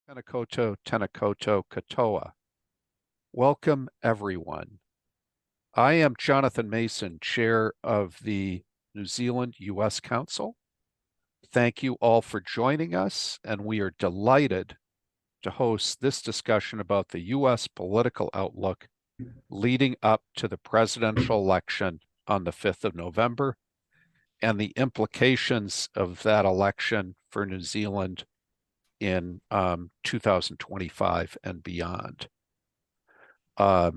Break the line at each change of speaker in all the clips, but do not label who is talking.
Tenakoto, Tenakoto, Katoa. Welcome, everyone. I am Jonathan Mason, Chair of the New Zealand U.S. Council. Thank you all for joining us, and we are delighted to host this discussion about the U.S. political outlook leading up to the presidential election on the 5th of November and the implications of that election for New Zealand in 2025 and beyond. I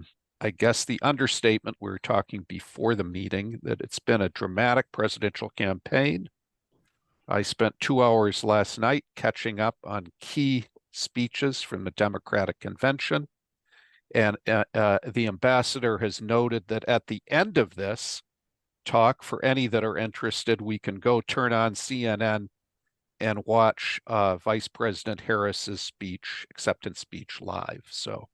guess the understatement, we were talking before the meeting that it's been a dramatic presidential campaign. I spent 2 hours last night catching up on key speeches from the Democratic Convention. And the ambassador has noted that at the end of this talk, for any that are interested, we can go turn on CNN and watch Vice President Harris's speech, acceptance speech, live. So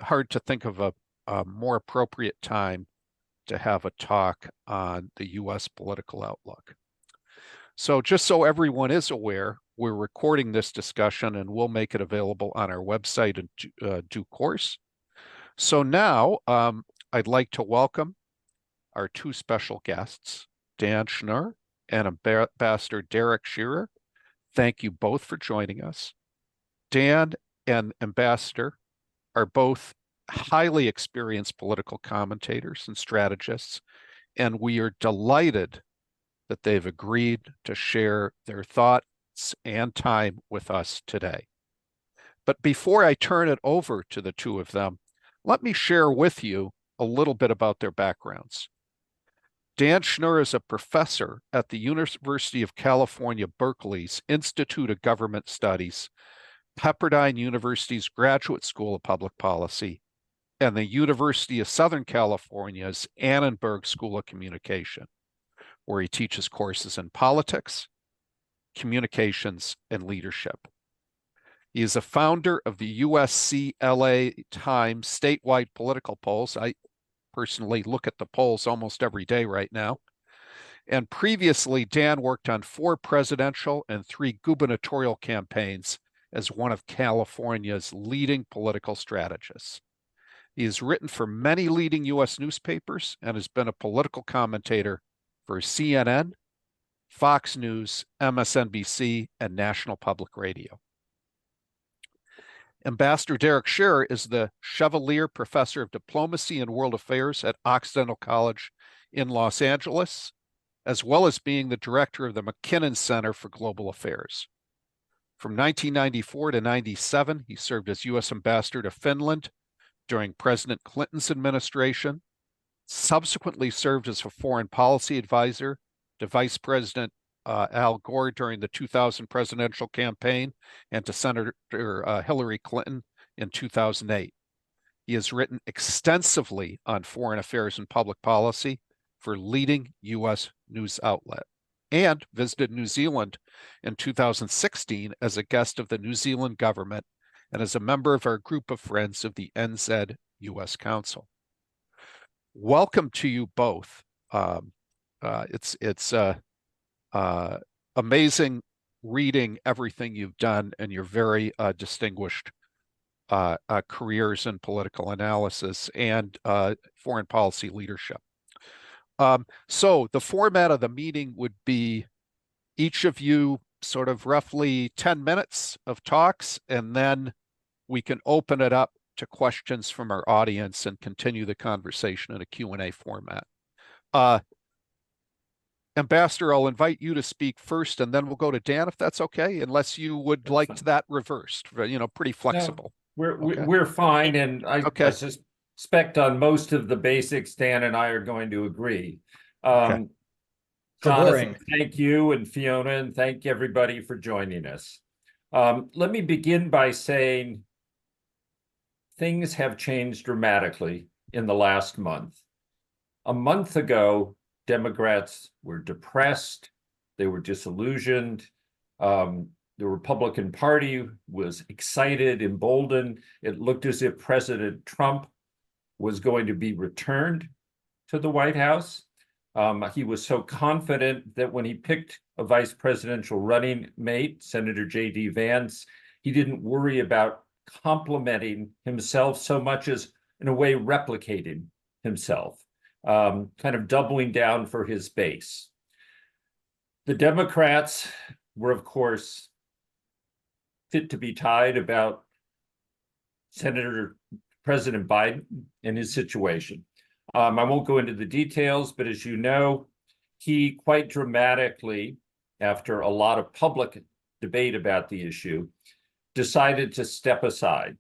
hard to think of a more appropriate time to have a talk on the U.S. political outlook. So just so everyone is aware, we're recording this discussion and we'll make it available on our website in due course. So now I'd like to welcome our two special guests, Dan Schnur and Ambassador Derek Shearer. Thank you both for joining us. Dan and Ambassador are both highly experienced political commentators and strategists, and we are delighted that they've agreed to share their thoughts and time with us today. But before I turn it over to the two of them, let me share with you a little bit about their backgrounds. Dan Schnur is a professor at the University of California, Berkeley's Institute of Government Studies, Pepperdine University's Graduate School of Public Policy, and the University of Southern California's Annenberg School of Communication, where he teaches courses in politics, communications, and leadership. He is a founder of the USC LA Times statewide political polls. I personally look at the polls almost every day right now. And previously, Dan worked on 4 presidential and 3 gubernatorial campaigns as one of California's leading political strategists. He has written for many leading U.S. newspapers and has been a political commentator for CNN, Fox News, MSNBC, and National Public Radio. Ambassador Derek Shearer is the Chevalier Professor of Diplomacy and World Affairs at Occidental College in Los Angeles, as well as being the director of the McKinnon Center for Global Affairs. From 1994 to 97, he served as U.S. Ambassador to Finland during President Clinton's administration, subsequently served as a foreign policy advisor to Vice President Al Gore during the 2000 presidential campaign and to Senator Hillary Clinton in 2008. He has written extensively on foreign affairs and public policy for leading U.S. news outlet and visited New Zealand in 2016 as a guest of the New Zealand government and as a member of our group of friends of the NZUS Council. Welcome to you both. It's amazing reading everything you've done and your very distinguished careers in political analysis and foreign policy leadership. So the format of the meeting would be each of you sort of roughly 10 minutes of talks, and then we can open it up to questions from our audience and continue the conversation in a Q&A format. Ambassador, I'll invite you to speak first, and then we'll go to Dan, if that's okay, unless you would like that reversed, pretty flexible.
No, we're fine, and I suspect on most of the basics, Dan and I are going to agree. Jonathan, thank you, and Fiona, and thank everybody for joining us. Let me begin by saying things have changed dramatically in the last month. A month ago, Democrats were depressed, they were disillusioned. The Republican Party was excited, emboldened. It looked as if President Trump was going to be returned to the White House. He was so confident that when he picked a vice presidential running mate, Senator J.D. Vance, he didn't worry about complimenting himself so much as, in a way, replicating himself, kind of doubling down for his base. The Democrats were, of course, fit to be tied about President Biden and his situation. I won't go into the details, but as you know, he quite dramatically, after a lot of public debate about the issue, decided to step aside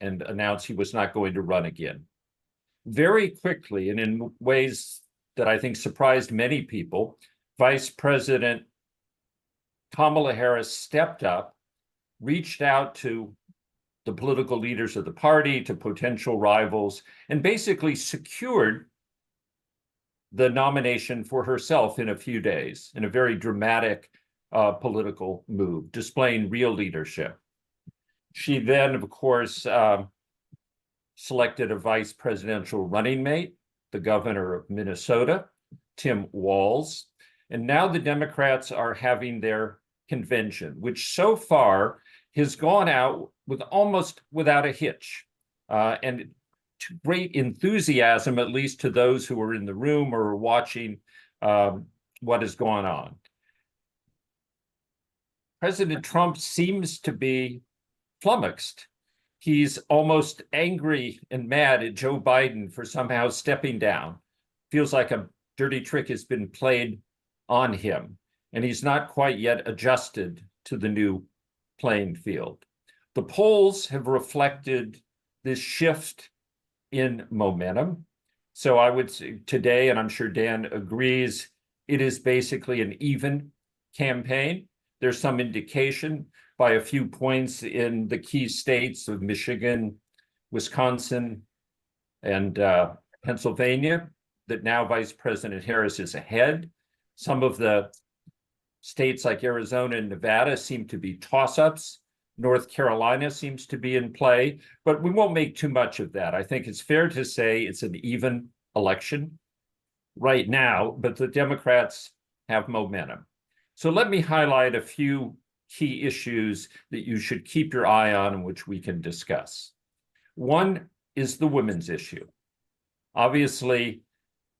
and announce he was not going to run again. Very quickly, and in ways that I think surprised many people, Vice President Kamala Harris stepped up, reached out to the political leaders of the party, to potential rivals, and basically secured the nomination for herself in a few days, in a very dramatic political move, displaying real leadership. She then, of course, selected a vice presidential running mate, the governor of Minnesota, Tim Walz. And now the Democrats are having their convention, which so far has gone out with almost without a hitch, and to great enthusiasm, at least to those who are in the room or watching what is going on. President Trump seems to be flummoxed. He's almost angry and mad at Joe Biden for somehow stepping down. Feels like a dirty trick has been played on him, and he's not quite yet adjusted to the new playing field. The polls have reflected this shift in momentum. So I would say today, and I'm sure Dan agrees, it is basically an even campaign. There's some indication by a few points in the key states of Michigan, Wisconsin, and Pennsylvania that now Vice President Harris is ahead. Some of the states like Arizona and Nevada seem to be toss-ups. North Carolina seems to be in play, but we won't make too much of that. I think it's fair to say it's an even election right now, but the Democrats have momentum. So let me highlight a few key issues that you should keep your eye on and which we can discuss. One is the women's issue. Obviously,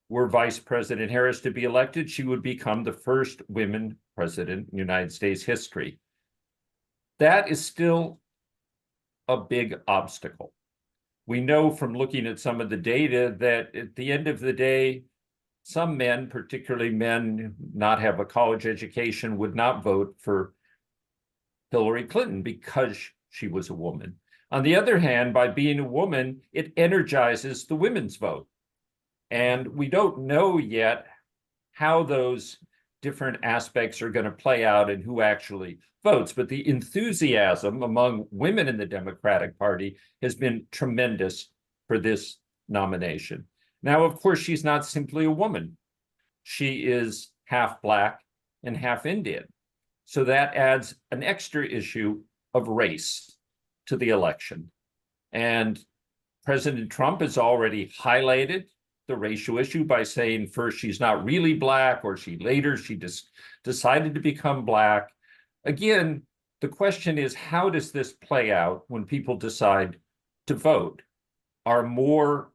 were Vice President Harris to be elected, she would become the first women president in United States history. That is still a big obstacle. We know from looking at some of the data that at the end of the day, some men, particularly men who not have a college education, would not vote for Hillary Clinton because she was a woman. On the other hand, by being a woman, it energizes the women's vote. And we don't know yet how those different aspects are going to play out and who actually votes. But the enthusiasm among women in the Democratic Party has been tremendous for this nomination. Now, of course, she's not simply a woman. She is half Black and half Indian. So that adds an extra issue of race to the election. And President Trump has already highlighted the racial issue by saying first she's not really Black, or she just decided to become Black. Again, the question is, how does this play out when people decide to vote? Are more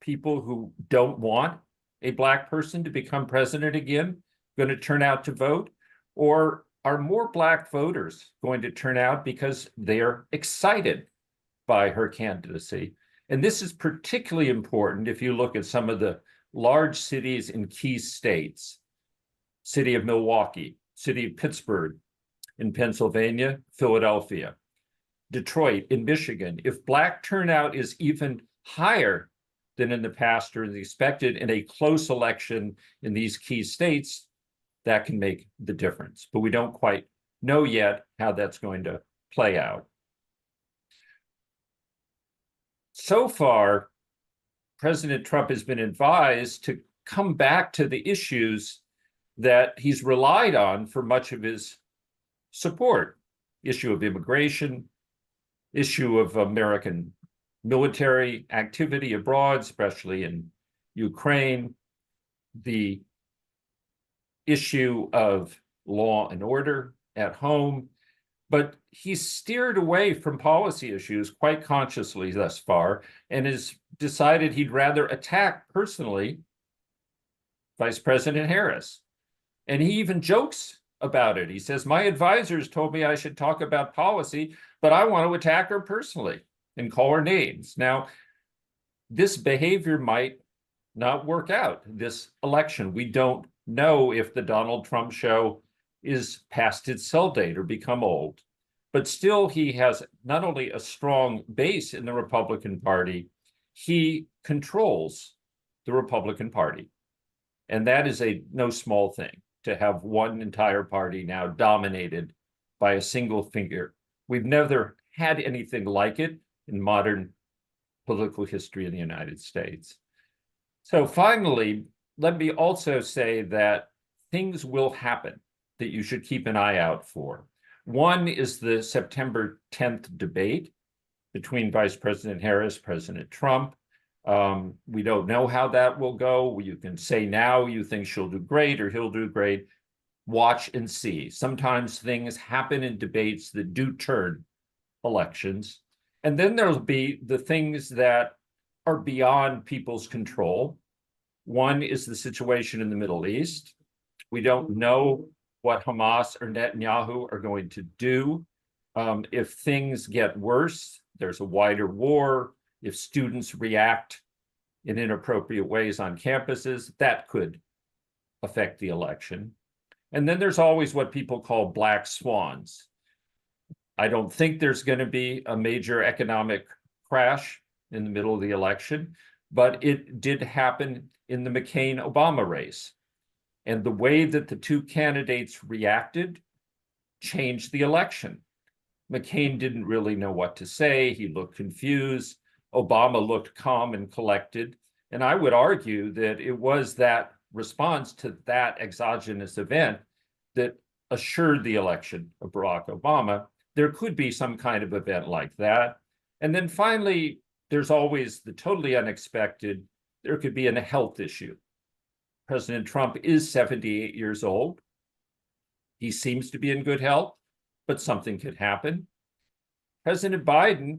people who don't want a Black person to become president again going to turn out to vote? Or are more Black voters going to turn out because they're excited by her candidacy? And this is particularly important if you look at some of the large cities in key states, city of Milwaukee, city of Pittsburgh in Pennsylvania, Philadelphia, Detroit in Michigan. If Black turnout is even higher than in the past or expected in a close election in these key states, that can make the difference. But we don't quite know yet how that's going to play out. So far, President Trump has been advised to come back to the issues that he's relied on for much of his support. Issue of immigration, issue of American military activity abroad, especially in Ukraine, the issue of law and order at home. but he's steered away from policy issues quite consciously thus far and has decided he'd rather attack personally Vice President Harris. And he even jokes about it. He says, my advisors told me I should talk about policy, but I want to attack her personally and call her names. Now, this behavior might not work out this election. We don't know if the Donald Trump show is past its sell date or become old. But still, he has not only a strong base in the Republican Party, he controls the Republican Party. And that is no small thing, to have one entire party now dominated by a single figure. We've never had anything like it in modern political history in the United States. So finally, let me also say that things will happen that you should keep an eye out for. One is the September 10th debate between Vice President Harris, President Trump. We don't know how that will go. You can say now you think she'll do great or he'll do great. Watch and see. Sometimes things happen in debates that do turn elections. And then there'll be the things that are beyond people's control. One is the situation in the Middle East. We don't know what Hamas or Netanyahu are going to do. If things get worse, there's a wider war. If students react in inappropriate ways on campuses, that could affect the election. And then there's always what people call black swans. I don't think there's going to be a major economic crash in the middle of the election, but it did happen in the McCain-Obama race. And the way that the two candidates reacted changed the election. McCain didn't really know what to say. He looked confused. Obama looked calm and collected. And I would argue that it was that response to that exogenous event that assured the election of Barack Obama. There could be some kind of event like that. And then finally, there's always the totally unexpected. There could be a health issue. President Trump is 78 years old. He seems to be in good health, but something could happen. President Biden,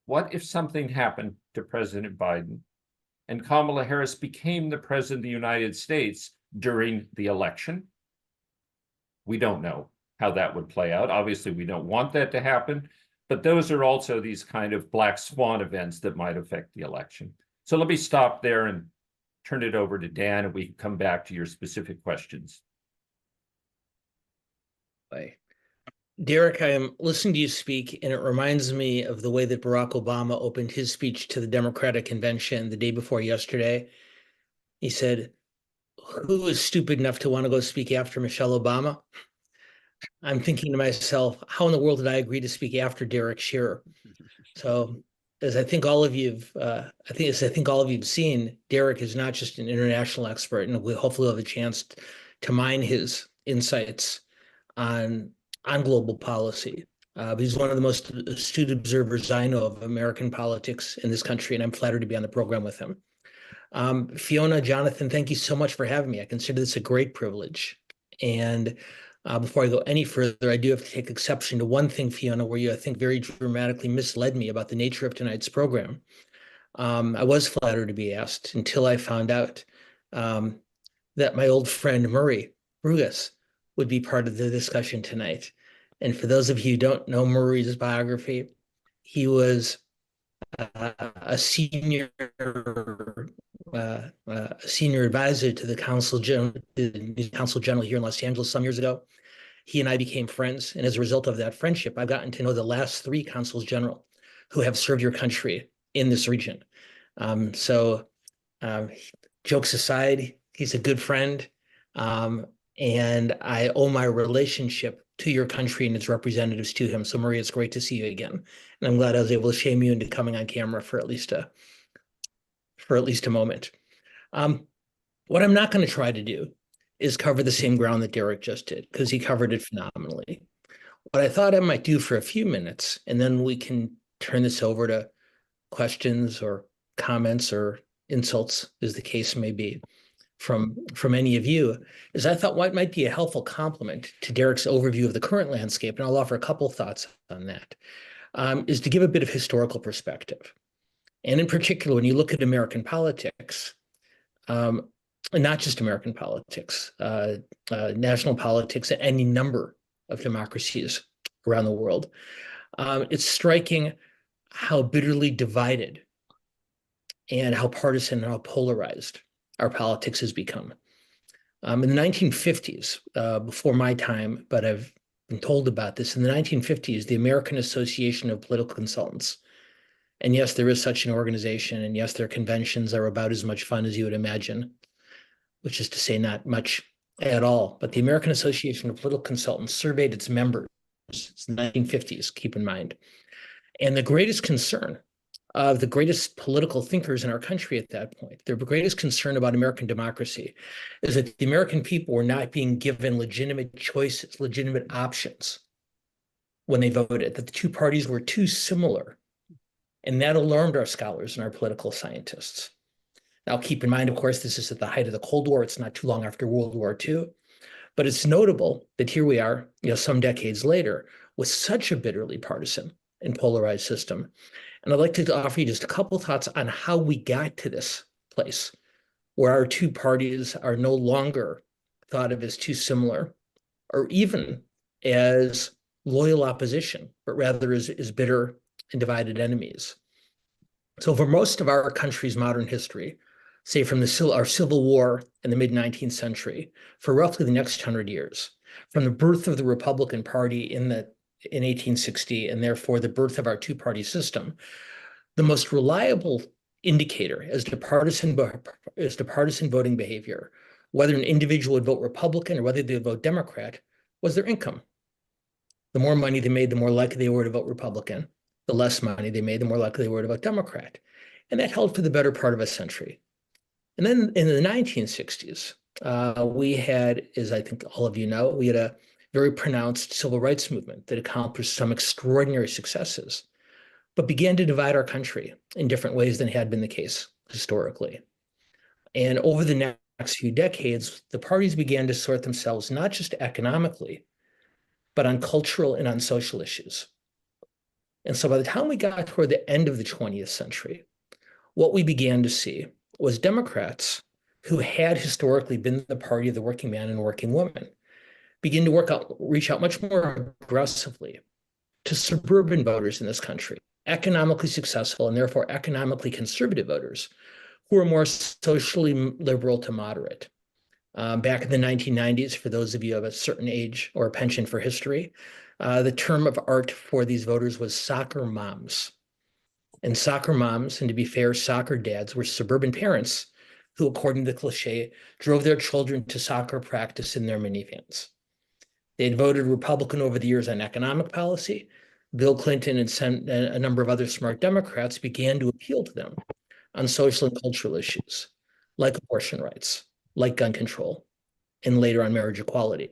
what if something happened to President Biden and Kamala Harris became the president of the United States during the election? We don't know how that would play out. Obviously, we don't want that to happen, but those are also these kind of black swan events that might affect the election. So let me stop there and turn it over to Dan, and we can come back to your specific questions.
Bye. Derek, I am listening to you speak, and it reminds me of the way that Barack Obama opened his speech to the Democratic Convention the day before yesterday. He said, "Who is stupid enough to want to go speak after Michelle Obama?" I'm thinking to myself, how in the world did I agree to speak after Derek Shearer? So, as I think all of you've seen, Derek is not just an international expert, and we hopefully have a chance to mine his insights on global policy. He's one of the most astute observers I know of American politics in this country, and I'm flattered to be on the program with him. Fiona, Jonathan, thank you so much for having me. I consider this a great privilege. And before I go any further, I do have to take exception to one thing, Fiona, where you, I think, very dramatically misled me about the nature of tonight's program. I was flattered to be asked until I found out that my old friend Murray Brugus would be part of the discussion tonight. And for those of you who don't know Murray's biography, he was a senior advisor to the Consul General here in Los Angeles some years ago. He and I became friends, and as a result of that friendship, I've gotten to know the last 3 consuls general who have served your country in this region. Jokes aside, he's a good friend, and I owe my relationship to your country and its representatives to him. So, Maria, it's great to see you again, and I'm glad I was able to shame you into coming on camera for at least a moment. What I'm not going to try to do is cover the same ground that Derek just did, because he covered it phenomenally. What I thought I might do for a few minutes, and then we can turn this over to questions or comments or insults, as the case may be, from any of you, is I thought what might be a helpful complement to Derek's overview of the current landscape, and I'll offer a couple thoughts on that, is to give a bit of historical perspective. And in particular, when you look at American politics, and not just American politics, national politics at any number of democracies around the world, it's striking how bitterly divided and how partisan and how polarized our politics has become. In the 1950s, before my time, but I've been told about this, in the 1950s, the American Association of Political Consultants, and yes, there is such an organization, and yes, their conventions are about as much fun as you would imagine, which is to say not much at all. But the American Association of Political Consultants surveyed its members. It's the 1950s, keep in mind. And the greatest concern of the greatest political thinkers in our country at that point, their greatest concern about American democracy is that the American people were not being given legitimate choices, legitimate options when they voted, that the two parties were too similar. And that alarmed our scholars and our political scientists. Now, keep in mind, of course, this is at the height of the Cold War. It's not too long after World War II. But it's notable that here we are, some decades later, with such a bitterly partisan and polarized system. And I'd like to offer you just a couple thoughts on how we got to this place where our two parties are no longer thought of as too similar or even as loyal opposition, but rather as bitter and divided enemies. So for most of our country's modern history, say from our Civil War in the mid-19th century, for roughly the next 100 years, from the birth of the Republican Party in 1860, and therefore the birth of our two-party system, the most reliable indicator as to partisan voting behavior, whether an individual would vote Republican or whether they would vote Democrat, was their income. The more money they made, the more likely they were to vote Republican. The less money they made, the more likely they were to vote Democrat. And that held for the better part of a century. And then in the 1960s, we had, as I think all of you know, we had a very pronounced civil rights movement that accomplished some extraordinary successes, but began to divide our country in different ways than had been the case historically. And over the next few decades, the parties began to sort themselves not just economically, but on cultural and on social issues. And so by the time we got toward the end of the 20th century, what we began to see was Democrats who had historically been the party of the working man and working woman begin to reach out much more aggressively to suburban voters in this country, economically successful and therefore economically conservative voters who are more socially liberal to moderate. Back in the 1990s, for those of you of a certain age or a penchant for history, the term of art for these voters was soccer moms. And soccer moms, and to be fair, soccer dads, were suburban parents who, according to the cliche, drove their children to soccer practice in their minivans. They had voted Republican over the years on economic policy. Bill Clinton and a number of other smart Democrats began to appeal to them on social and cultural issues, like abortion rights, like gun control, and later on marriage equality.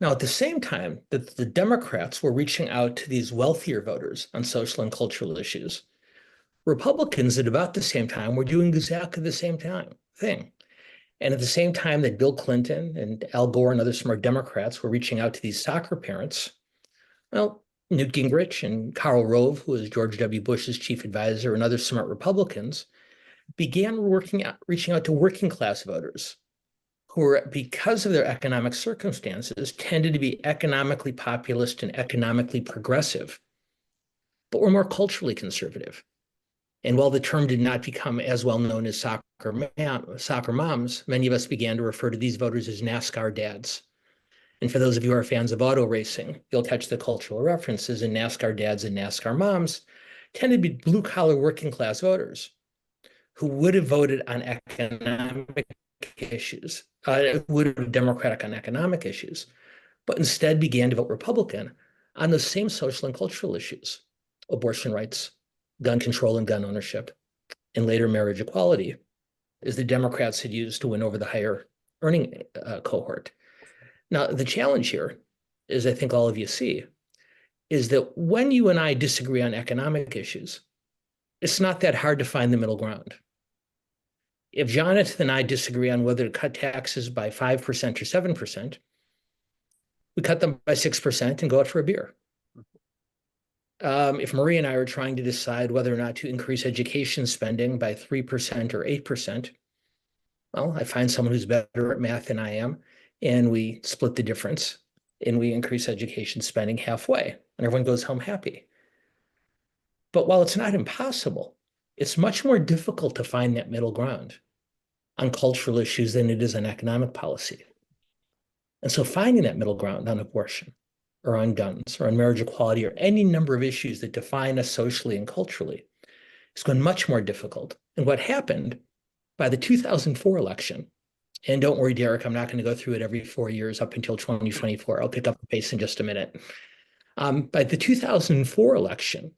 Now, at the same time that the Democrats were reaching out to these wealthier voters on social and cultural issues, Republicans at about the same time were doing exactly the same thing. And at the same time that Bill Clinton and Al Gore and other smart Democrats were reaching out to these soccer parents, well, Newt Gingrich and Karl Rove, who was George W. Bush's chief advisor, and other smart Republicans began reaching out to working class voters who were, because of their economic circumstances, tended to be economically populist and economically progressive, but were more culturally conservative. And while the term did not become as well known as soccer moms, many of us began to refer to these voters as NASCAR dads. And for those of you who are fans of auto racing, you'll catch the cultural references, and NASCAR dads and NASCAR moms tended to be blue-collar working class voters who would have voted on economic issues, would have been Democratic on economic issues, but instead began to vote Republican on the same social and cultural issues: abortion rights, gun control and gun ownership, and later marriage equality, as the Democrats had used to win over the higher earning cohort. Now, the challenge here, as I think all of you see, is that when you and I disagree on economic issues, it's not that hard to find the middle ground. if Jonathan and I disagree on whether to cut taxes by 5% or 7%, we cut them by 6% and go out for a beer. If Marie and I are trying to decide whether or not to increase education spending by 3% or 8%, well, I find someone who's better at math than I am, and we split the difference, and we increase education spending halfway, and everyone goes home happy. But while it's not impossible, it's much more difficult to find that middle ground on cultural issues than it is on economic policy. And so finding that middle ground on abortion or on guns or on marriage equality or any number of issues that define us socially and culturally is going much more difficult. And what happened by the 2004 election, and don't worry, Derek, I'm not going to go through it every 4 years up until 2024. I'll pick up the pace in just a minute. By the 2004 election,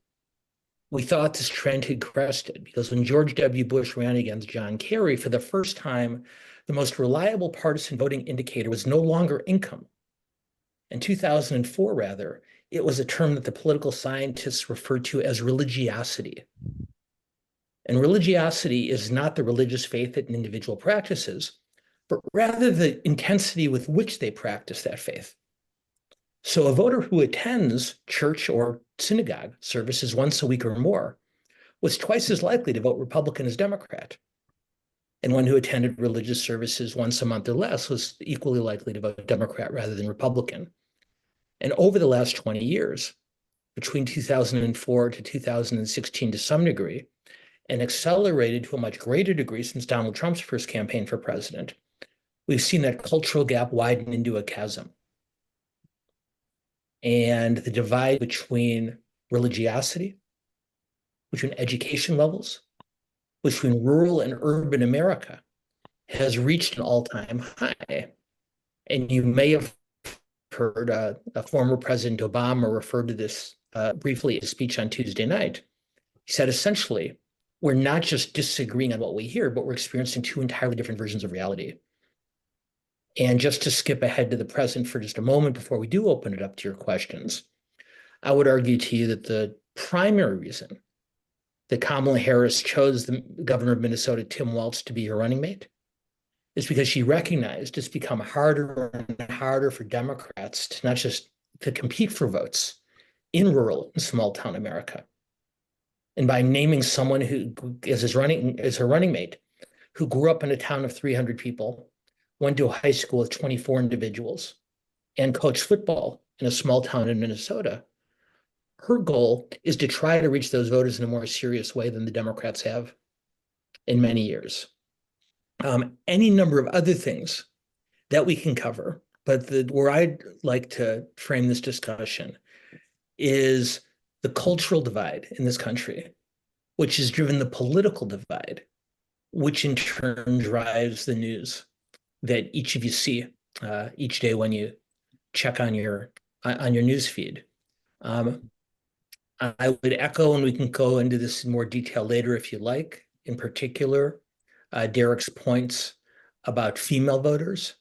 we thought this trend had crested because when George W. Bush ran against John Kerry, for the first time, the most reliable partisan voting indicator was no longer income. In 2004, rather, it was a term that the political scientists referred to as religiosity. And religiosity is not the religious faith that an individual practices, but rather the intensity with which they practice that faith. So a voter who attends church or synagogue services once a week or more was twice as likely to vote Republican as Democrat. And one who attended religious services once a month or less was equally likely to vote Democrat rather than Republican. And over the last 20 years, between 2004 to 2016 to some degree, and accelerated to a much greater degree since Donald Trump's first campaign for president, we've seen that cultural gap widen into a chasm. And the divide between religiosity, between education levels, between rural and urban America has reached an all-time high. And you may have heard a former President Obama refer to this briefly in a speech on Tuesday night. He said, essentially, we're not just disagreeing on what we hear, but we're experiencing two entirely different versions of reality. And just to skip ahead to the present for just a moment before we do open it up to your questions, I would argue to you that the primary reason that Kamala Harris chose the governor of Minnesota, Tim Walz, to be her running mate is because she recognized it's become harder and harder for Democrats to not just to compete for votes in rural and small town America. And by naming someone who is her running mate, who grew up in a town of 300 people, went to a high school with 24 individuals, and coached football in a small town in Minnesota, her goal is to try to reach those voters in a more serious way than the Democrats have in many years. Any number of other things that we can cover, but where I'd like to frame this discussion is the cultural divide in this country, which has driven the political divide, which in turn drives the news that each of you see each day when you check on your news feed. I would echo, and we can go into this in more detail later if you like, in particular, Derek's points about female voters.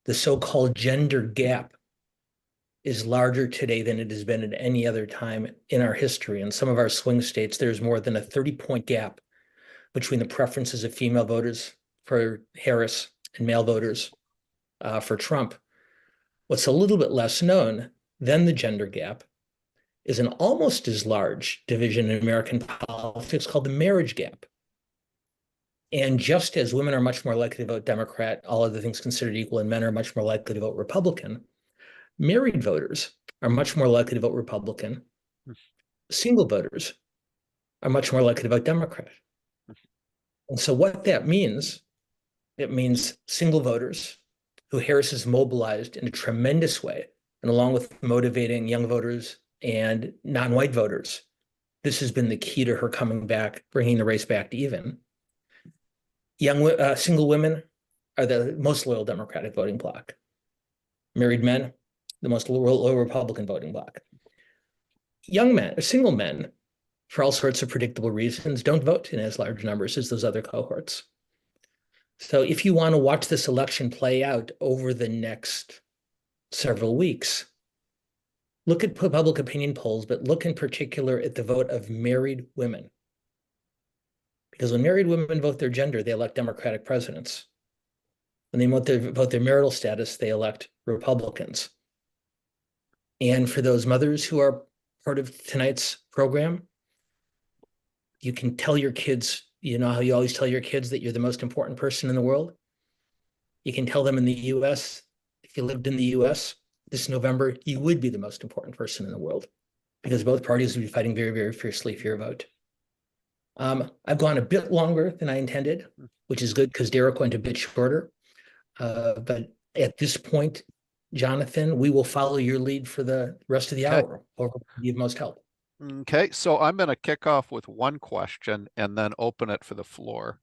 The so-called gender gap is larger today than it has been at any other time in our history. In some of our swing states, there's more than a 30-point gap between the preferences of female voters for Harris and male voters for Trump. What's a little bit less known than the gender gap is an almost as large division in American politics called the marriage gap. And just as women are much more likely to vote Democrat, all other things considered equal, and men are much more likely to vote Republican, married voters are much more likely to vote Republican. Single voters are much more likely to vote Democrat. And so what that means, it means single voters who Harris has mobilized in a tremendous way, and along with motivating young voters and non-white voters, this has been the key to her coming back, bringing the race back to even. Single women are the most loyal Democratic voting bloc. Married men, the most loyal Republican voting bloc. Young men, single men, for all sorts of predictable reasons, don't vote in as large numbers as those other cohorts. So if you want to watch this election play out over the next several weeks, look at public opinion polls, but look in particular at the vote of married women. Because when married women vote their gender, they elect Democratic presidents. When they vote their marital status, they elect Republicans. And for those mothers who are part of tonight's program, you can tell your kids, you know how you always tell your kids that you're the most important person in the world? You can tell them in the US, if you lived in the US this November, you would be the most important person in the world because both parties would be fighting very, very fiercely for your vote. I've gone a bit longer than I intended, which is good because Derek went a bit shorter. But at this point, Jonathan, we will follow your lead for the rest of the hour, or be of most help.
Okay, so I'm going to kick off with one question and then open it for the floor.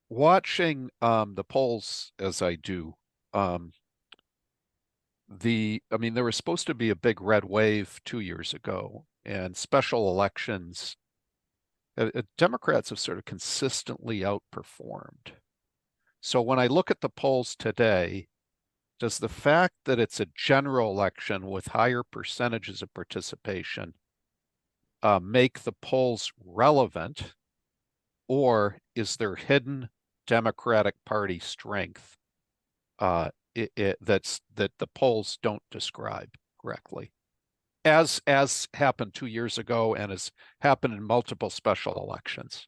Watching the polls as I do, I mean, there was supposed to be a big red wave 2 years ago, and special elections, Democrats have sort of consistently outperformed. So when I look at the polls today, does the fact that it's a general election with higher percentages of participation make the polls relevant, or is there hidden Democratic Party strength that the polls don't describe correctly, as happened 2 years ago and has happened in multiple special elections?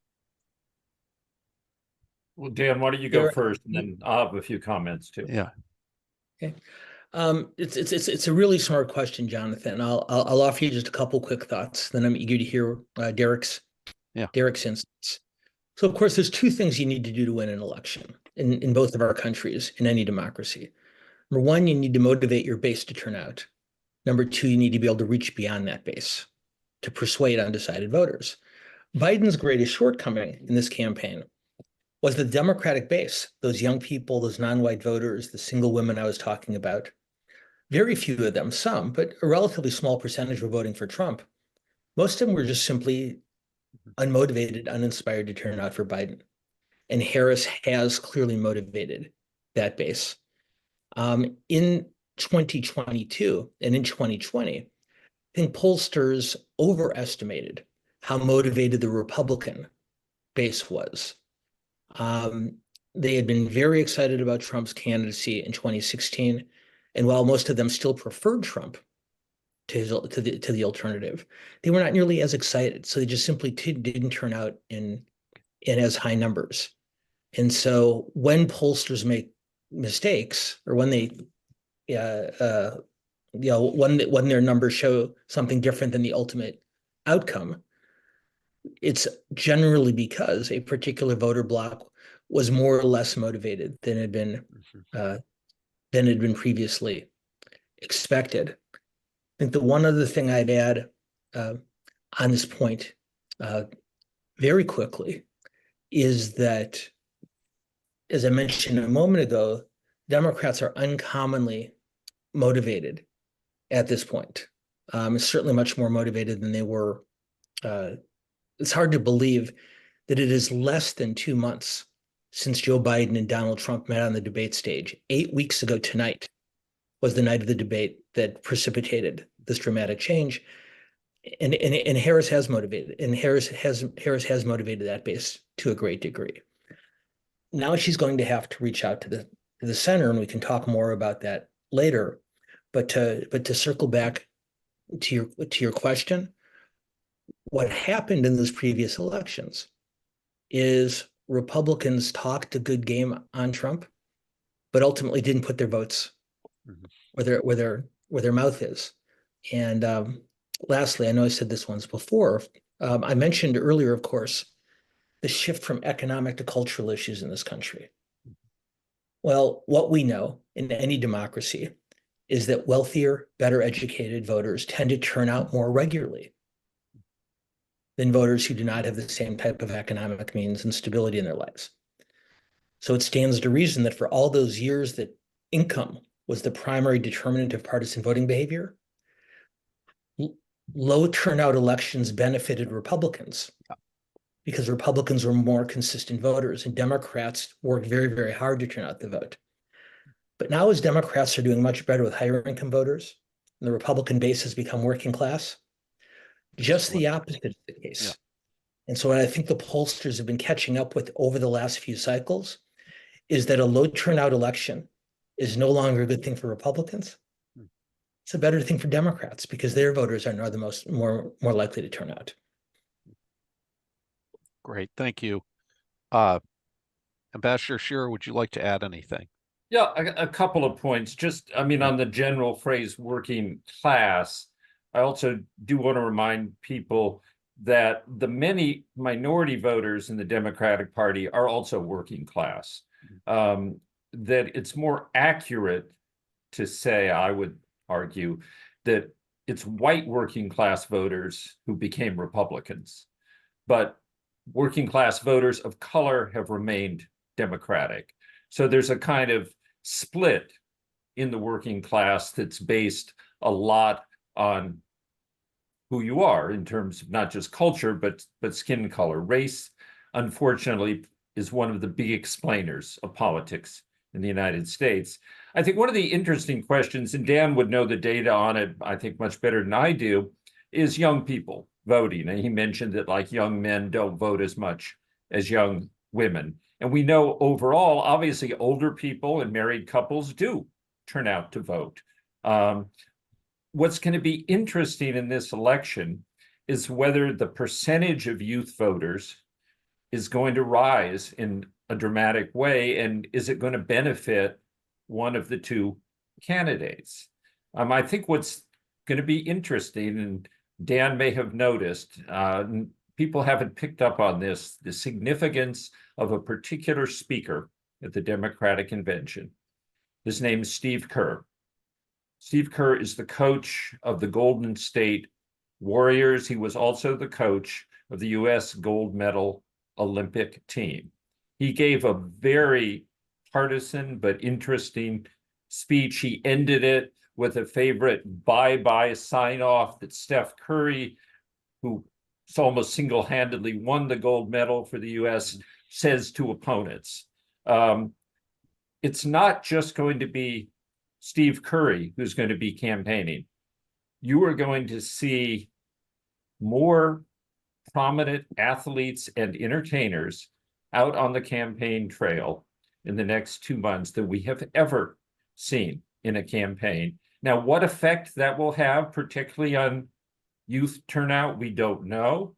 Well, Dan, why don't you go first, and then I'll have a few comments too.
Yeah.
Okay. It's a really smart question, Jonathan. I'll offer you just a couple quick thoughts. Then I'm eager to hear Derek's instance. So, of course, there's two things you need to do to win an election in both of our countries, in any democracy. Number one, you need to motivate your base to turn out. Number two, you need to be able to reach beyond that base to persuade undecided voters. Biden's greatest shortcoming in this campaign was the Democratic base, those young people, those non-white voters, the single women I was talking about. Very few of them, some, but a relatively small percentage were voting for Trump. Most of them were just simply unmotivated, uninspired to turn out for Biden. And Harris has clearly motivated that base. In 2022 and in 2020, I think pollsters overestimated how motivated the Republican base was. They had been very excited about Trump's candidacy in 2016. And while most of them still preferred Trump to the alternative, they were not nearly as excited. So they just simply didn't turn out in as high numbers. And so when pollsters make mistakes, or when they, when their numbers show something different than the ultimate outcome, it's generally because a particular voter bloc was more or less motivated than had been previously expected. I think the one other thing I'd add on this point very quickly is that, as I mentioned a moment ago, Democrats are uncommonly motivated at this point. Certainly much more motivated than they were. It's hard to believe that it is less than 2 months since Joe Biden and Donald Trump met on the debate stage. 8 weeks ago tonight was the night of the debate that precipitated this dramatic change. And Harris has motivated, and Harris has motivated that base to a great degree. Now she's going to have to reach out to the center, and we can talk more about that later. But to circle back to your question, what happened in those previous elections is Republicans talked a good game on Trump, but ultimately didn't put their votes where their mouth is. And lastly, I know I said this once before. I mentioned earlier, of course, the shift from economic to cultural issues in this country. Well, what we know in any democracy is that wealthier, better educated voters tend to turn out more regularly than voters who do not have the same type of economic means and stability in their lives. So it stands to reason that for all those years that income was the primary determinant of partisan voting behavior, low turnout elections benefited Republicans because Republicans were more consistent voters, and Democrats worked very, very hard to turn out the vote. But now, as Democrats are doing much better with higher income voters, and the Republican base has become working class, just the opposite is the case. And so what I think the pollsters have been catching up with over the last few cycles is that a low turnout election is no longer a good thing for Republicans. It's a better thing for Democrats because their voters are now the more likely to turn out.
Great, thank you. Ambassador Shearer, would you like to add anything?
Yeah, a couple of points. Just, I mean, on the general phrase working class, I also do want to remind people that the many minority voters in the Democratic Party are also working class. That it's more accurate to say, I would argue, that it's white working class voters who became Republicans, but working class voters of color have remained Democratic. So there's a kind of split in the working class that's based a lot on who you are in terms of not just culture, but skin color. Race, unfortunately, is one of the big explainers of politics in the United States. I think one of the interesting questions, and Dan would know the data on it, I think, much better than I do, is young people voting. And he mentioned that like young men don't vote as much as young women. And we know overall, obviously, older people and married couples do turn out to vote. What's going to be interesting in this election is whether the percentage of youth voters is going to rise in a dramatic way, and is it going to benefit one of the two candidates? I think what's going to be interesting, and Dan may have noticed, people haven't picked up on this, the significance of a particular speaker at the Democratic convention. His name is Steve Kerr. Steve Kerr is the coach of the Golden State Warriors. He was also the coach of the U.S. gold medal Olympic team. He gave a very partisan but interesting speech. He ended it with a favorite bye-bye sign-off that Steph Curry, who almost single-handedly won the gold medal for the U.S., says to opponents. It's not just going to be Steve Curry who's going to be campaigning. You are going to see more prominent athletes and entertainers out on the campaign trail in the next 2 months than we have ever seen in a campaign. Now, what effect that will have, particularly on youth turnout, we don't know.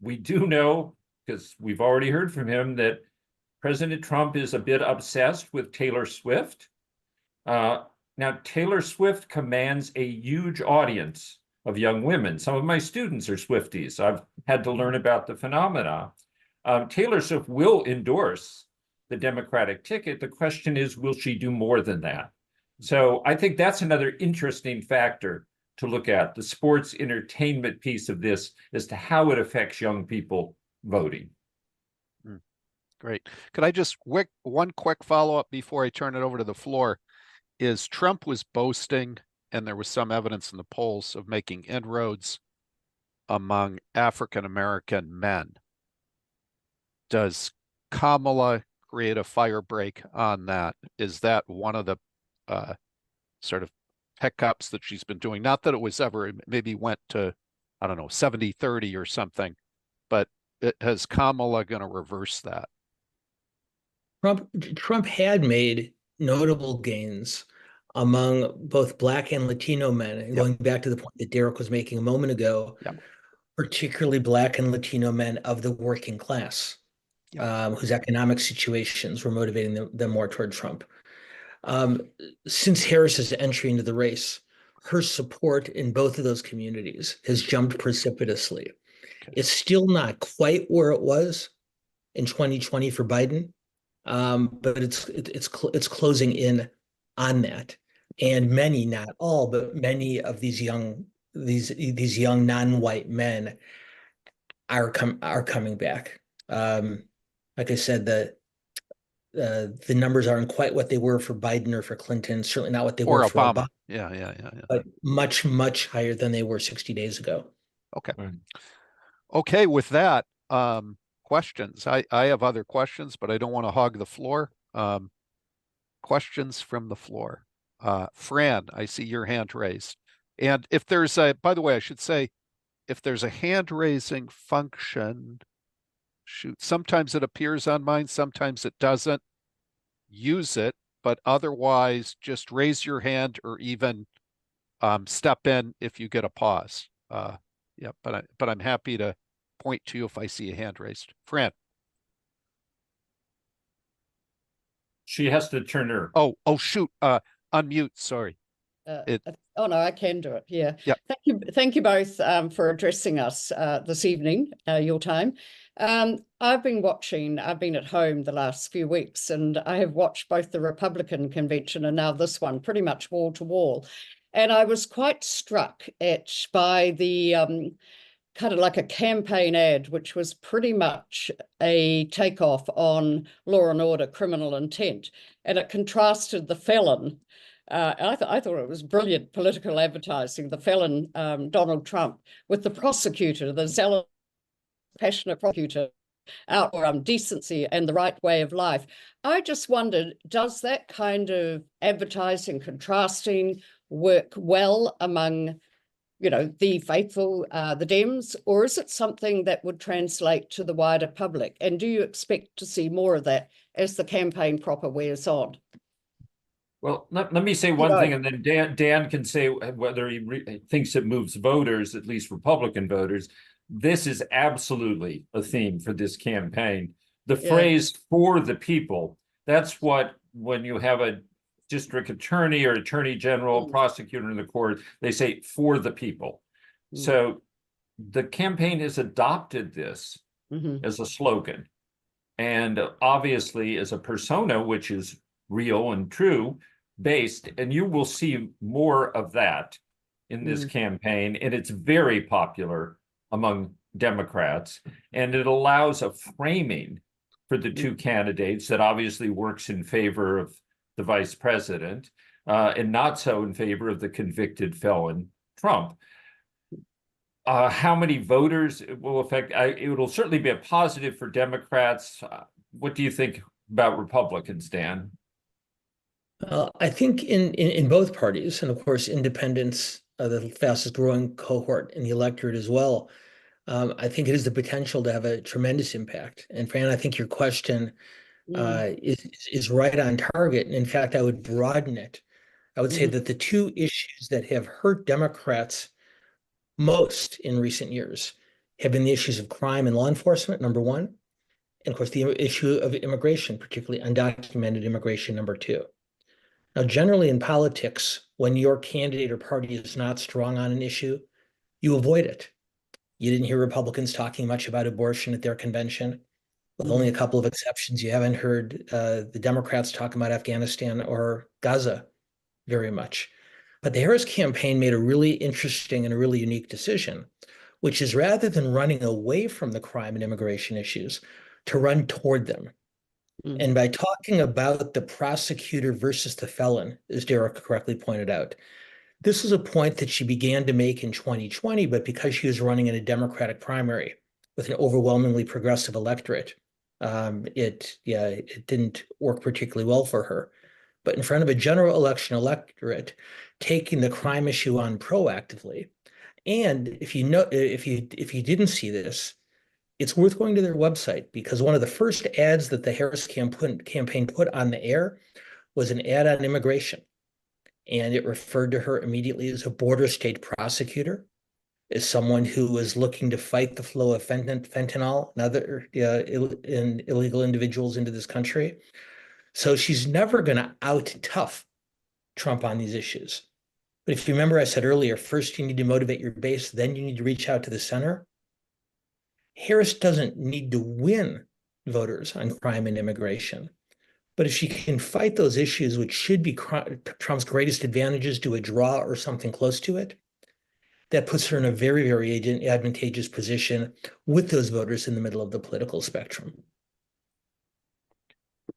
We do know, because we've already heard from him, that President Trump is a bit obsessed with Taylor Swift. Now, Taylor Swift commands a huge audience of young women. Some of my students are Swifties. I've had to learn about the phenomena. Taylor Swift will endorse the Democratic ticket. The question is, will she do more than that? So I think that's another interesting factor to look at, the sports entertainment piece of this as to how it affects young people voting.
Great. Could I just one quick follow-up before I turn it over to the floor? Is Trump was boasting, and there was some evidence in the polls of making inroads among African-American men. Does Kamala create a fire break on that? Is that one of the sort of hiccups that she's been doing? Not that it was ever, maybe went to, I don't know, 70-30 or something, but has Kamala going to reverse that?
Trump had made notable gains among both Black and Latino men. And going back to the point that Derek was making a moment ago, particularly Black and Latino men of the working class, whose economic situations were motivating them more toward Trump. Since Harris's entry into the race, her support in both of those communities has jumped precipitously. It's still not quite where it was in 2020 for Biden, but it's closing in on that. And many, not all, but many of these young non-white men are coming back. Like I said, the numbers aren't quite what they were for Biden or for Clinton. Certainly not what they were for Obama.
Yeah.
But much, much higher than they were 60 days ago.
Okay. Okay. With that, questions. I have other questions, but I don't want to hog the floor. Questions from the floor. Fran, I see your hand raised. And if there's by the way, I should say, if there's a hand raising function, shoot, sometimes it appears on mine, sometimes it doesn't. Use it, but otherwise just raise your hand or even step in if you get a pause. Yeah, but I'm happy to point to you if I see a hand raised. Fran.
She has to turn her.
Oh, shoot. Unmute. Sorry.
Oh no, I can do it. Yeah.
Yeah.
Thank you both for addressing us this evening, your time. I've been at home the last few weeks, and I have watched both the Republican convention and now this one pretty much wall to wall. And I was quite struck by the kind of like a campaign ad, which was pretty much a takeoff on Law and Order criminal intent. And it contrasted the felon. I thought it was brilliant political advertising, the felon, Donald Trump, with the prosecutor, the zealous, passionate prosecutor, out for decency and the right way of life. I just wondered, does that kind of advertising, contrasting, work well among, the faithful, the Dems, or is it something that would translate to the wider public? And do you expect to see more of that as the campaign proper wears on?
Well, let me say one thing, and then Dan can say whether he thinks it moves voters, at least Republican voters. This is absolutely a theme for this campaign. The phrase "for the people," that's what, when you have a district attorney or attorney general, prosecutor in the court, they say "for the people." So the campaign has adopted this as a slogan, and obviously as a persona, which is real and true based, and you will see more of that in this campaign, and it's very popular among Democrats, and it allows a framing for the two candidates that obviously works in favor of the vice president and not so in favor of the convicted felon Trump. How many voters it will affect? It will certainly be a positive for Democrats. What do you think about Republicans, Dan?
I think in both parties, and of course, independents, the fastest growing cohort in the electorate as well, I think it has the potential to have a tremendous impact. And Fran, I think your question is right on target. And in fact, I would broaden it. I would say that the two issues that have hurt Democrats most in recent years have been the issues of crime and law enforcement, number one, and of course, the issue of immigration, particularly undocumented immigration, number two. Now, generally in politics, when your candidate or party is not strong on an issue, you avoid it. You didn't hear Republicans talking much about abortion at their convention. With only a couple of exceptions, you haven't heard the Democrats talk about Afghanistan or Gaza very much. But the Harris campaign made a really interesting and a really unique decision, which is rather than running away from the crime and immigration issues, to run toward them. And by talking about the prosecutor versus the felon, as Derek correctly pointed out, this is a point that she began to make in 2020, but because she was running in a Democratic primary with an overwhelmingly progressive electorate, it didn't work particularly well for her. But in front of a general election electorate, taking the crime issue on proactively, and if you didn't see this, it's worth going to their website, because one of the first ads that the Harris campaign put on the air was an ad on immigration. And it referred to her immediately as a border state prosecutor, as someone who was looking to fight the flow of fentanyl and other illegal individuals into this country. So she's never going to out tough Trump on these issues. But if you remember, I said earlier, first you need to motivate your base, then you need to reach out to the center. Harris doesn't need to win voters on crime and immigration. But if she can fight those issues, which should be Trump's greatest advantages, to a draw or something close to it, that puts her in a very, very advantageous position with those voters in the middle of the political spectrum.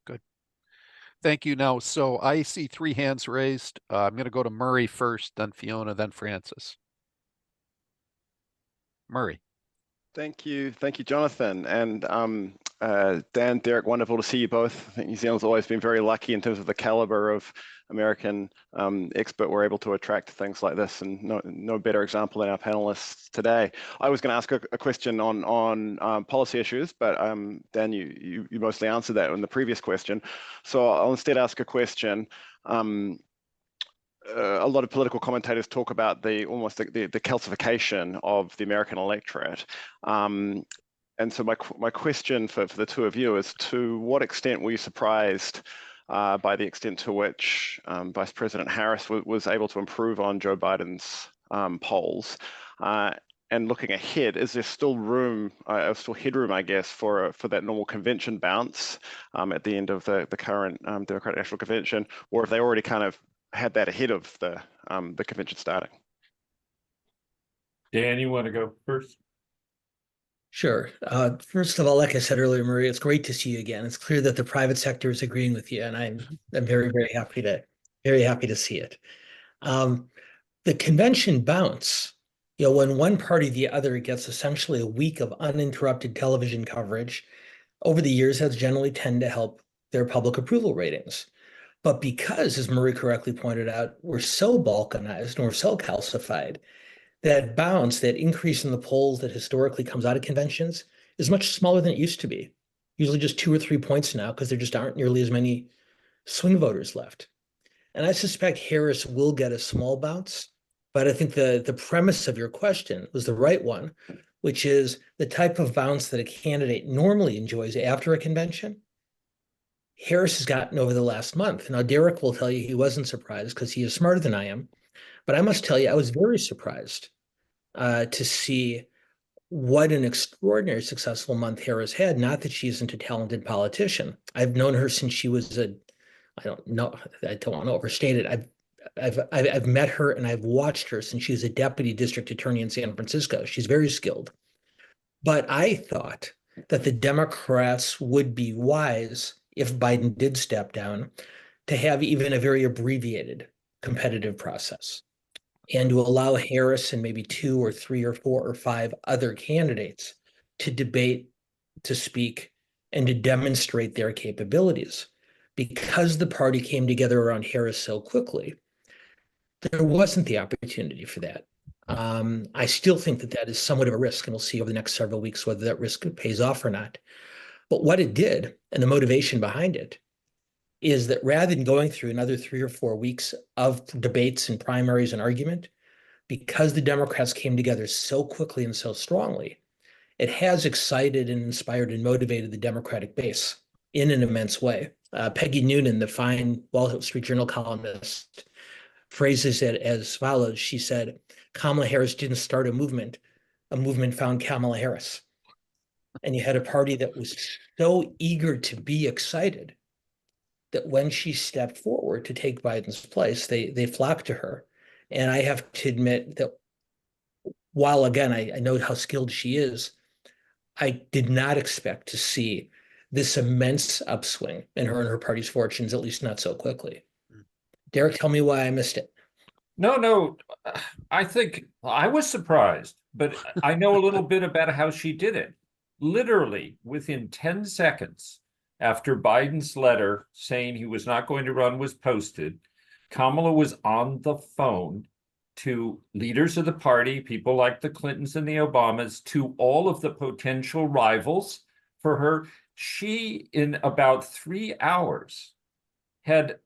Good. Thank you. Now, so I see three hands raised. I'm going to go to Murray first, then Fiona, then Francis. Murray.
Thank you, Jonathan. And Dan, Derek, wonderful to see you both. I think New Zealand's always been very lucky in terms of the caliber of American expert we're able to attract to things like this, and no better example than our panelists today. I was going to ask a question on policy issues, but Dan, you mostly answered that in the previous question. So I'll instead ask a question. A lot of political commentators talk about the calcification of the American electorate. And so my question for the two of you is, to what extent were you surprised by the extent to which Vice President Harris was able to improve on Joe Biden's polls? And looking ahead, is there still room, still headroom, I guess, for that normal convention bounce at the end of the current Democratic National Convention, or have they already kind of had that ahead of the convention starting?
Dan, you want to go first?
Sure. First of all, like I said earlier, Marie, it's great to see you again. It's clear that the private sector is agreeing with you, and I'm very, very happy to see it. The convention bounce, when one party or the other gets essentially a week of uninterrupted television coverage over the years, has generally tend to help their public approval ratings. But because, as Marie correctly pointed out, we're so balkanized and we're so calcified, that bounce, that increase in the polls that historically comes out of conventions, is much smaller than it used to be. Usually just 2 or 3 points now, because there just aren't nearly as many swing voters left. And I suspect Harris will get a small bounce, but I think the premise of your question was the right one, which is the type of bounce that a candidate normally enjoys after a convention. Harris has gotten over the last month. Now, Derek will tell you he wasn't surprised because he is smarter than I am. But I must tell you, I was very surprised to see what an extraordinary successful month Harris had. Not that she isn't a talented politician. I've known her since she was I don't want to overstate it. I've met her and I've watched her since she was a deputy district attorney in San Francisco. She's very skilled. But I thought that the Democrats would be wise, if Biden did step down, to have even a very abbreviated competitive process, and to allow Harris and maybe 2 or 3 or 4 or 5 other candidates to debate, to speak, and to demonstrate their capabilities. Because the party came together around Harris so quickly, there wasn't the opportunity for that. I still think that is somewhat of a risk, and we'll see over the next several weeks whether that risk pays off or not. But what it did, and the motivation behind it, is that rather than going through another 3 or 4 weeks of debates and primaries and argument, because the Democrats came together so quickly and so strongly, it has excited and inspired and motivated the Democratic base in an immense way. Peggy Noonan, the fine Wall Street Journal columnist, phrases it as follows. She said, Kamala Harris didn't start a movement found Kamala Harris. And you had a party that was so eager to be excited that when she stepped forward to take Biden's place, they flocked to her. And I have to admit that while, again, I know how skilled she is, I did not expect to see this immense upswing in her and her party's fortunes, at least not so quickly. Derek, tell me why I missed it.
No, I think I was surprised, but I know a little bit about how she did it. Literally within 10 seconds after Biden's letter saying he was not going to run was posted, Kamala was on the phone to leaders of the party, people like the Clintons and the Obamas, to all of the potential rivals for her. She, in about 3 hours, had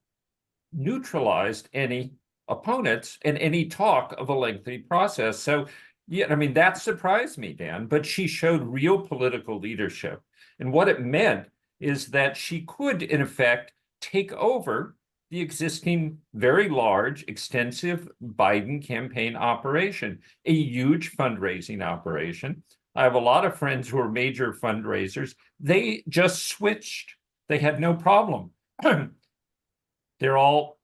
neutralized any opponents and any talk of a lengthy process. So, yeah, I mean, that surprised me, Dan, but she showed real political leadership. And what it meant is that she could, in effect, take over the existing very large, extensive Biden campaign operation, a huge fundraising operation. I have a lot of friends who are major fundraisers. They just switched. They had no problem. They're all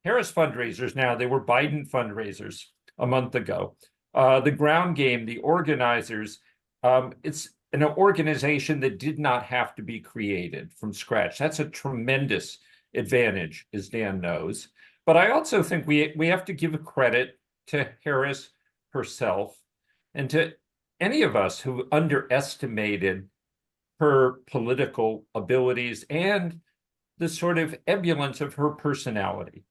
Harris fundraisers now. They were Biden fundraisers a month ago. The ground game, the organizers, it's an organization that did not have to be created from scratch. That's a tremendous advantage, as Dan knows. But I also think we have to give a credit to Harris herself and to any of us who underestimated her political abilities and the sort of ebullience of her personality.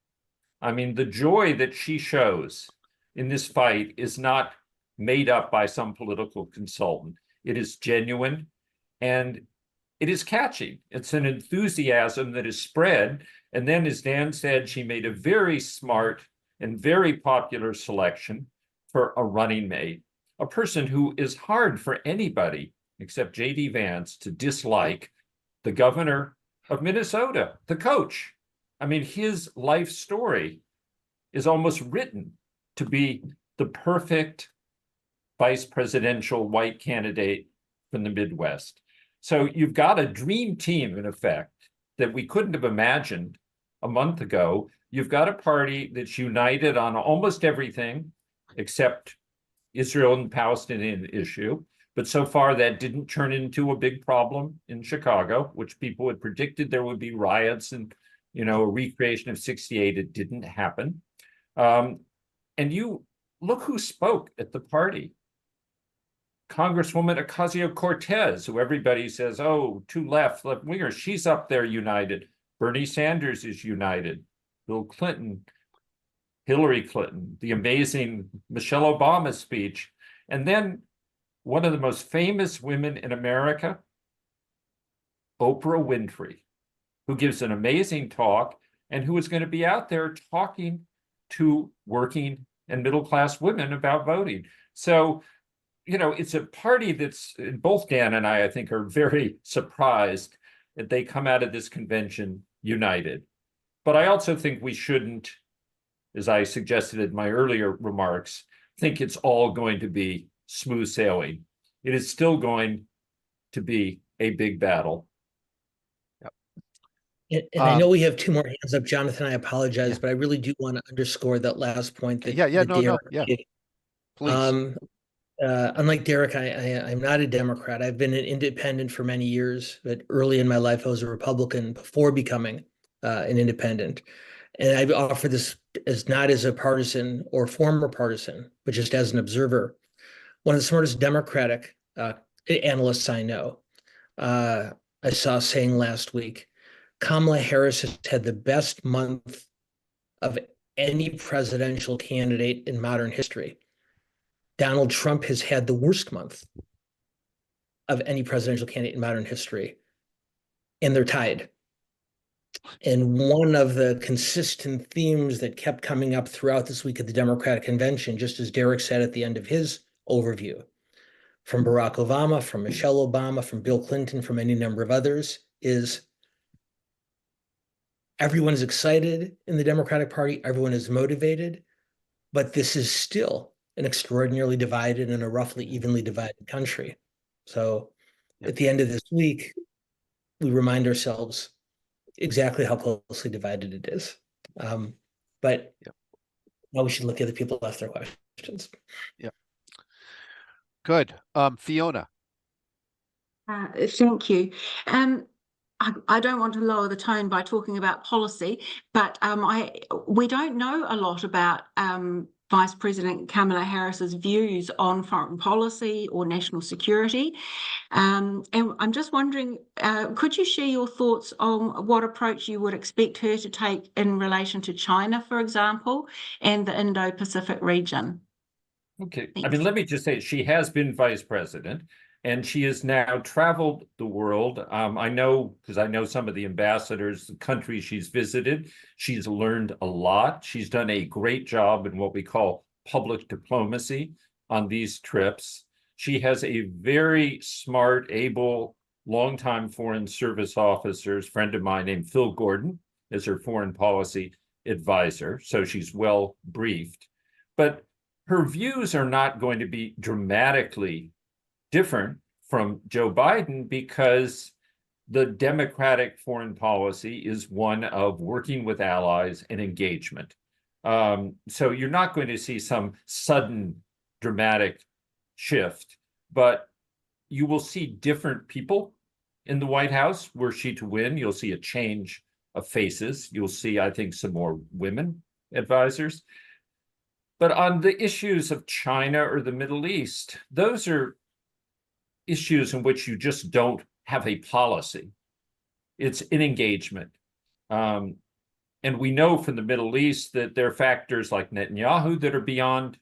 I mean, the joy that she shows in this fight is not made up by some political consultant. It is genuine and it is catchy. It's an enthusiasm that is spread. And then, as Dan said, she made a very smart and very popular selection for a running mate, a person who is hard for anybody except J.D. Vance to dislike, the governor of Minnesota, the coach. I mean, his life story is almost written to be the perfect vice presidential white candidate from the Midwest. So you've got a dream team, in effect, that we couldn't have imagined a month ago. You've got a party that's united on almost everything except Israel and Palestinian issue. But so far, that didn't turn into a big problem in Chicago, which people had predicted there would be riots and, a recreation of 68. It didn't happen. And you look who spoke at the party. Congresswoman Ocasio-Cortez, who everybody says, oh, too left winger, she's up there united. Bernie Sanders is united. Bill Clinton, Hillary Clinton, the amazing Michelle Obama speech. And then one of the most famous women in America, Oprah Winfrey, who gives an amazing talk and who is going to be out there talking to working and middle-class women about voting. So, it's a party that's, both Dan and I think, are very surprised that they come out of this convention united. But I also think we shouldn't, as I suggested in my earlier remarks, think it's all going to be smooth sailing. It is still going to be a big battle.
And I know we have two more hands up, Jonathan. I apologize, but I really do want to underscore that last point that Derek
please.
Unlike Derek, I'm not a Democrat. I've been an independent for many years, but early in my life, I was a Republican before becoming an independent. And I offer this as not as a partisan or former partisan, but just as an observer. One of the smartest Democratic analysts I know, I saw saying last week, Kamala Harris has had the best month of any presidential candidate in modern history. Donald Trump has had the worst month of any presidential candidate in modern history, and they're tied. And one of the consistent themes that kept coming up throughout this week at the Democratic Convention, just as Derek said at the end of his overview, from Barack Obama, from Michelle Obama, from Bill Clinton, from any number of others, is everyone is excited in the Democratic Party, everyone is motivated, but this is still an extraordinarily divided and a roughly evenly divided country. So at the end of this week, we remind ourselves exactly how closely divided it is. But now we should let the other people ask their questions.
Yeah. Good. Fiona.
Thank you. I don't want to lower the tone by talking about policy, but we don't know a lot about Vice President Kamala Harris's views on foreign policy or national security. And I'm just wondering, could you share your thoughts on what approach you would expect her to take in relation to China, for example, and the Indo-Pacific region?
Okay.
Thanks.
I mean, let me just say she has been vice president and she has now traveled the world. I know, because I know some of the ambassadors, the countries she's visited, she's learned a lot. She's done a great job in what we call public diplomacy on these trips. She has a very smart, able, longtime foreign service officer, friend of mine named Phil Gordon, as her foreign policy advisor. So she's well briefed. But her views are not going to be dramatically different from Joe Biden because the Democratic foreign policy is one of working with allies and engagement. So you're not going to see some sudden dramatic shift, but you will see different people in the White House. Were she to win, you'll see a change of faces. You'll see, I think, some more women advisors. But on the issues of China or the Middle East, those are issues in which you just don't have a policy. It's an engagement. And we know from the Middle East that there are factors like Netanyahu that are beyond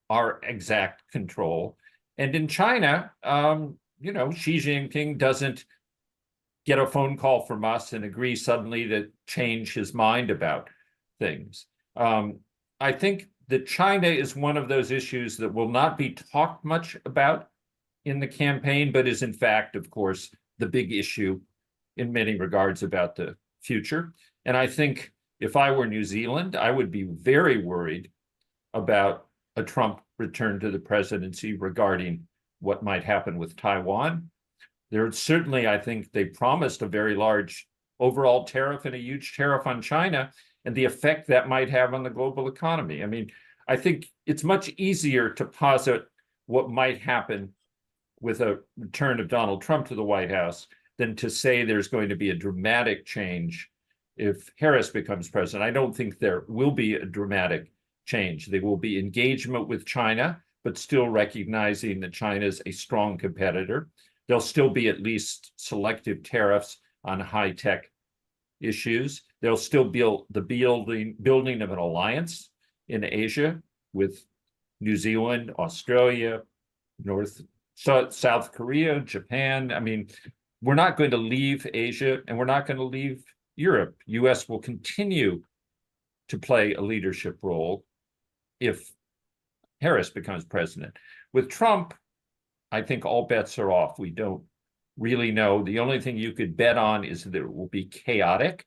our exact control. And in China, Xi Jinping doesn't get a phone call from us and agree suddenly to change his mind about things. I think that China is one of those issues that will not be talked much about in the campaign, but is in fact, of course, the big issue in many regards about the future. And I think if I were New Zealand, I would be very worried about a Trump return to the presidency regarding what might happen with Taiwan. There's certainly, I think they promised a very large overall tariff and a huge tariff on China and the effect that might have on the global economy. I mean, I think it's much easier to posit what might happen with a return of Donald Trump to the White House than to say there's going to be a dramatic change if Harris becomes president. I don't think there will be a dramatic change. There will be engagement with China, but still recognizing that China is a strong competitor. There'll still be at least selective tariffs on high-tech issues. There'll still be the building of an alliance in Asia with New Zealand, Australia, South Korea, Japan. I mean, we're not going to leave Asia and we're not going to leave Europe. US will continue to play a leadership role if Harris becomes president. With Trump, I think all bets are off. We don't really know. The only thing you could bet on is that it will be chaotic.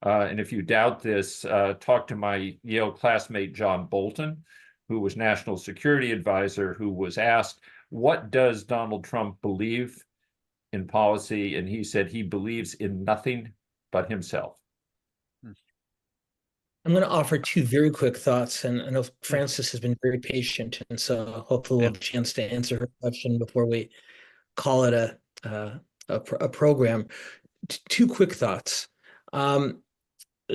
And if you doubt this, talk to my Yale classmate, John Bolton, who was national security advisor, who was asked, what does Donald Trump believe in policy? And he said he believes in nothing but himself.
I'm going to offer two very quick thoughts, and I know Frances has been very patient, and so hopefully we'll have a chance to answer her question before we call it a program. Two quick thoughts.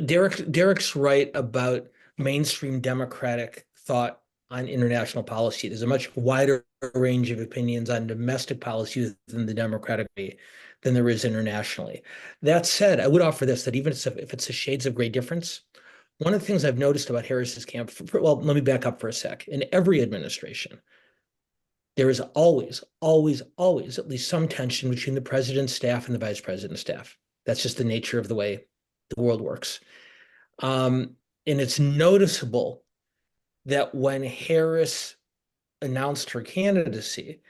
Derek's right about mainstream Democratic thought on international policy. There's a much wider range of opinions on domestic policy within the Democratic Party than there is internationally. That said, I would offer this, that even if it's a shades of gray difference, one of the things I've noticed about Harris's camp, well, let me back up for a sec. In every administration, there is always at least some tension between the president's staff and the vice president's staff. That's just the nature of the way the world works. And it's noticeable that when Harris announced her candidacy,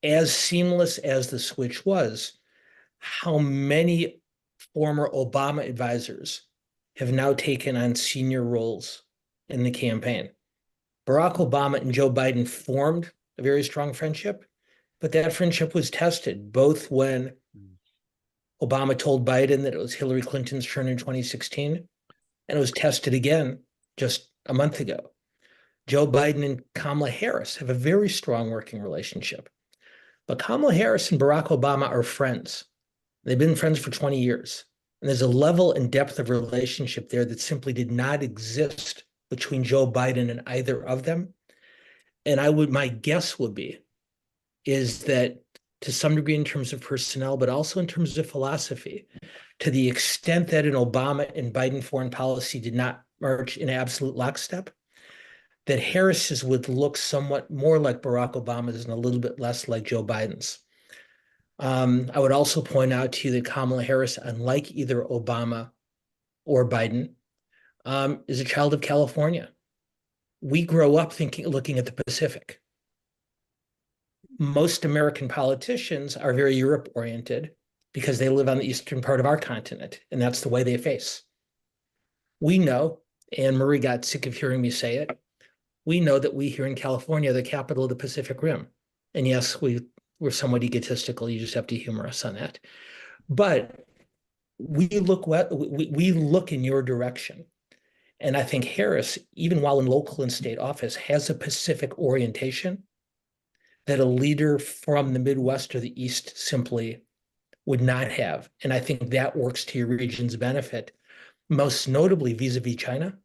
as seamless as the switch was, how many former Obama advisors have now taken on senior roles in the campaign. Barack Obama and Joe Biden formed a very strong friendship, but that friendship was tested both when Obama told Biden that it was Hillary Clinton's turn in 2016, and it was tested again just a month ago. Joe Biden and Kamala Harris have a very strong working relationship. But Kamala Harris and Barack Obama are friends. They've been friends for 20 years. And there's a level and depth of relationship there that simply did not exist between Joe Biden and either of them. And my guess would be, is that to some degree in terms of personnel, but also in terms of philosophy, to the extent that an Obama and Biden foreign policy did not march in absolute lockstep, that Harris's would look somewhat more like Barack Obama's and a little bit less like Joe Biden's. I would also point out to you that Kamala Harris, unlike either Obama or Biden, is a child of California. We grow up looking at the Pacific. Most American politicians are very Europe-oriented because they live on the eastern part of our continent, and that's the way they face. We know, and Marie got sick of hearing me say it, we know that we here in California are the capital of the Pacific Rim. And yes, we're somewhat egotistical. You just have to humor us on that. But we look in your direction. And I think Harris, even while in local and state office, has a Pacific orientation that a leader from the Midwest or the East simply would not have. And I think that works to your region's benefit, most notably vis-a-vis China,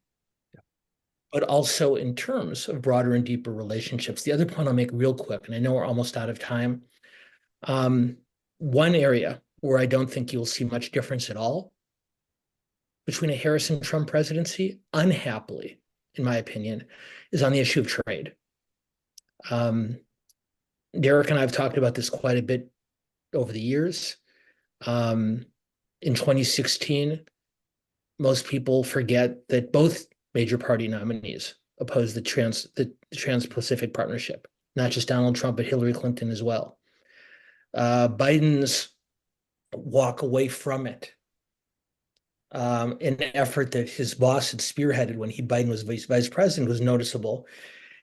but also in terms of broader and deeper relationships. The other point I'll make real quick, and I know we're almost out of time. one area where I don't think you'll see much difference at all between a Harris and Trump presidency, unhappily, in my opinion, is on the issue of trade. Derek and I have talked about this quite a bit over the years. In 2016, most people forget that both major party nominees opposed the Trans-Pacific Partnership, not just Donald Trump, but Hillary Clinton as well. Biden's walk away from it, an effort that his boss had spearheaded when Biden was vice president, was noticeable.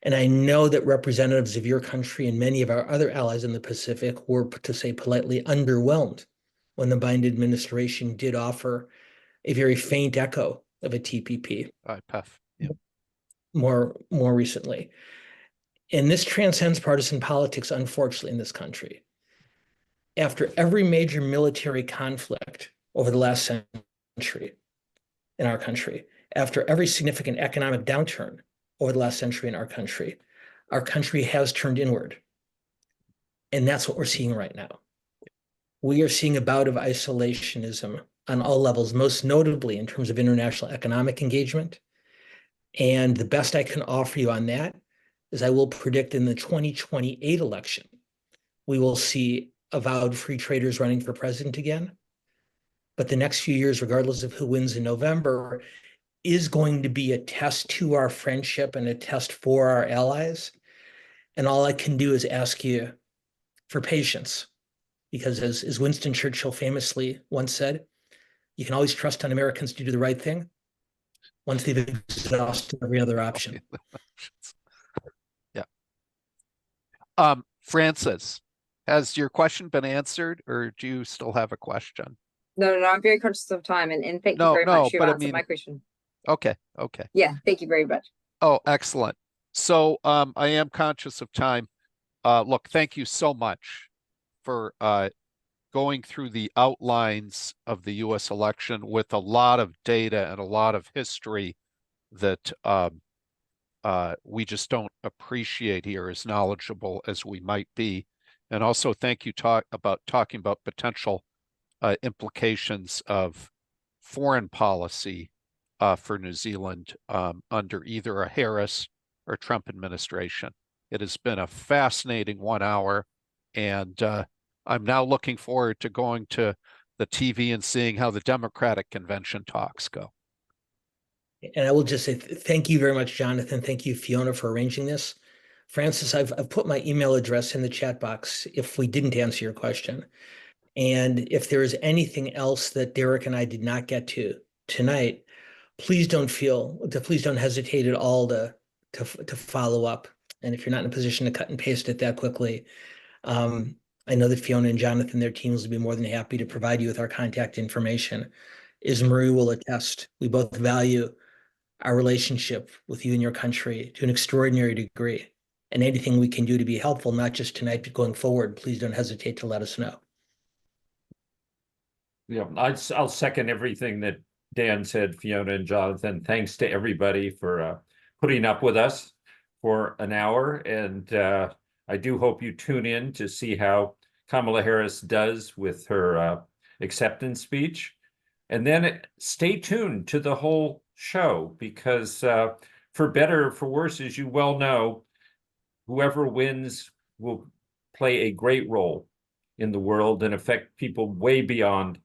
And I know that representatives of your country and many of our other allies in the Pacific were, to say politely, underwhelmed when the Biden administration did offer a very faint echo of a TPP.
IPEF. Yeah.
More recently. And this transcends partisan politics, unfortunately, in this country. After every major military conflict over the last century in our country, after every significant economic downturn over the last century in our country has turned inward. And that's what we're seeing right now. We are seeing a bout of isolationism on all levels, most notably in terms of international economic engagement. And the best I can offer you on that is I will predict in the 2028 election, we will see avowed free traders running for president again. But the next few years, regardless of who wins in November, is going to be a test to our friendship and a test for our allies. And all I can do is ask you for patience, because as Winston Churchill famously once said, you can always trust on Americans to do the right thing once they've exhausted every other option.
Yeah. Francis, has your question been answered, or do you still have a question?
No, I'm very conscious of time, and thank you very much. You've answered my question.
Okay.
Yeah, thank you very much.
Oh, excellent. So I am conscious of time. Look, thank you so much for going through the outlines of the U.S. election with a lot of data and a lot of history that we just don't appreciate here, as knowledgeable as we might be. And also thank you talking about potential implications of foreign policy for New Zealand under either a Harris or Trump administration. It has been a fascinating 1 hour, and I'm now looking forward to going to the TV and seeing how the Democratic convention talks go.
And I will just say thank you very much, Jonathan. Thank you, Fiona, for arranging this. Francis, I've put my email address in the chat box if we didn't answer your question. And if there is anything else that Derek and I did not get to tonight, please don't hesitate at all to follow up. And if you're not in a position to cut and paste it that quickly, I know that Fiona and Jonathan, their teams, will be more than happy to provide you with our contact information. As Marie will attest, we both value our relationship with you and your country to an extraordinary degree. And anything we can do to be helpful, not just tonight, but going forward, please don't hesitate to let us know.
Yeah, I'll second everything that Dan said, Fiona and Jonathan. Thanks to everybody for putting up with us for an hour. And I do hope you tune in to see how Kamala Harris does with her acceptance speech. And then stay tuned to the whole show, because for better or for worse, as you well know, whoever wins will play a great role in the world and affect people way beyond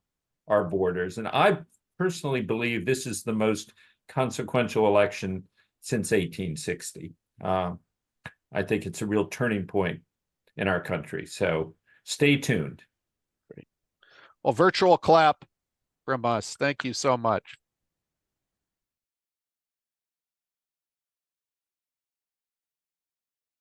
our borders. And I personally believe this is the most consequential election since 1860. I think it's a real turning point in our country. So stay tuned.
Great. Well, virtual clap from us. Thank you so much.